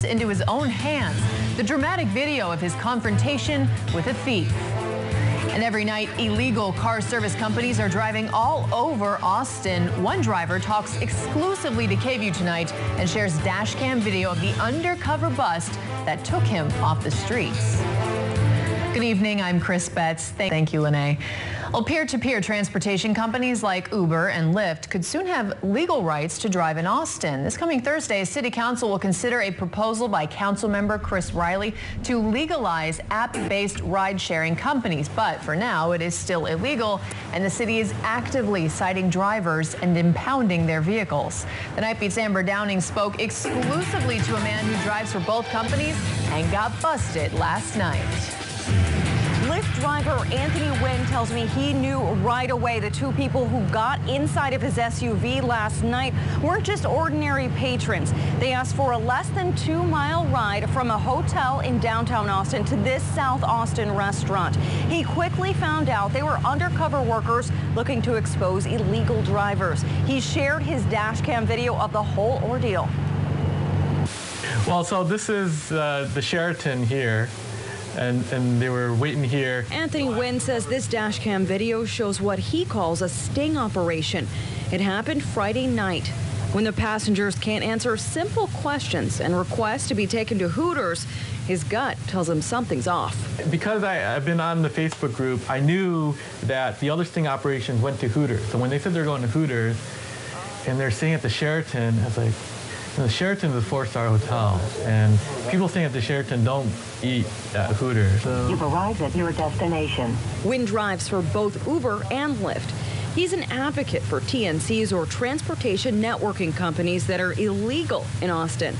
into his own hands. The dramatic video of his confrontation with a thief. And every night, illegal car service companies are driving all over Austin. One driver talks exclusively to KVUE tonight and shares dash cam video of the undercover bust that took him off the streets. Good evening, I'm Chris Betts. Thank you, Lene. Well, peer-to-peer transportation companies like Uber and Lyft could soon have legal rights to drive in Austin. This coming Thursday, City Council will consider a proposal by Councilmember Chris Riley to legalize app-based ride-sharing companies. But for now, it is still illegal, and the city is actively citing drivers and impounding their vehicles. The Night Beat's Amber Downing spoke exclusively to a man who drives for both companies and got busted last night. Lyft driver Anthony Wynn tells me he knew right away the two people who got inside of his SUV last night weren't just ordinary patrons. They asked for a less than 2-mile ride from a hotel in downtown Austin to this South Austin restaurant. He quickly found out they were undercover workers looking to expose illegal drivers. He shared his dash cam video of the whole ordeal. Well, so this is the Sheraton here. And they were waiting here. Anthony Wynn says this dash cam video shows what he calls a sting operation. It happened Friday night when the passengers can't answer simple questions and request to be taken to Hooters. His gut tells him something's off. Because I've been on the Facebook group, I knew that the other sting operations went to Hooters. So when they said they're going to Hooters and they're staying at the Sheraton, I was like, the Sheraton is a 4-star hotel, and people staying at the Sheraton don't eat at Hooters. So. You've arrived at your destination. Wynn drives for both Uber and Lyft. He's an advocate for TNCs, or transportation networking companies, that are illegal in Austin.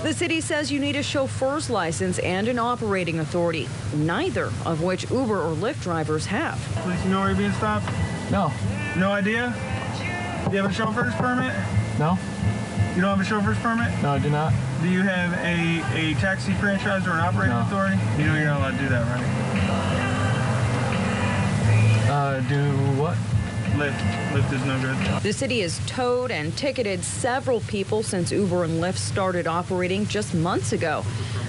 The city says you need a chauffeur's license and an operating authority, neither of which Uber or Lyft drivers have. Police, you know where you're being stopped? No. No idea? Do you have a chauffeur's permit? No. You don't have a chauffeur's permit? No, I do not. Do you have a taxi franchise or an operating authority? You know you're not allowed to do that, right? Do what? Lyft is no good. The city has towed and ticketed several people since Uber and Lyft started operating just months ago.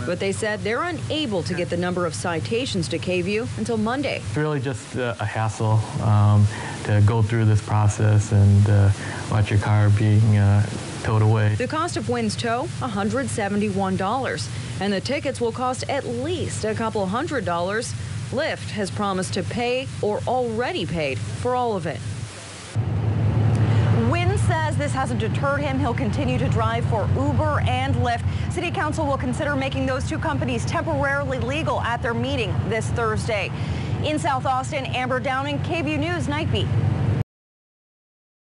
But they said they're unable to get the number of citations to KVUE until Monday. It's really just a hassle to go through this process and watch your car being towed away. The cost of Wynn's tow, $171, and the tickets will cost at least a couple $100. Lyft has promised to pay, or already paid, for all of it. Wynn says this hasn't deterred him. He'll continue to drive for Uber and Lyft. City Council will consider making those two companies temporarily legal at their meeting this Thursday. In South Austin, Amber Downing, KVUE News Night Beat.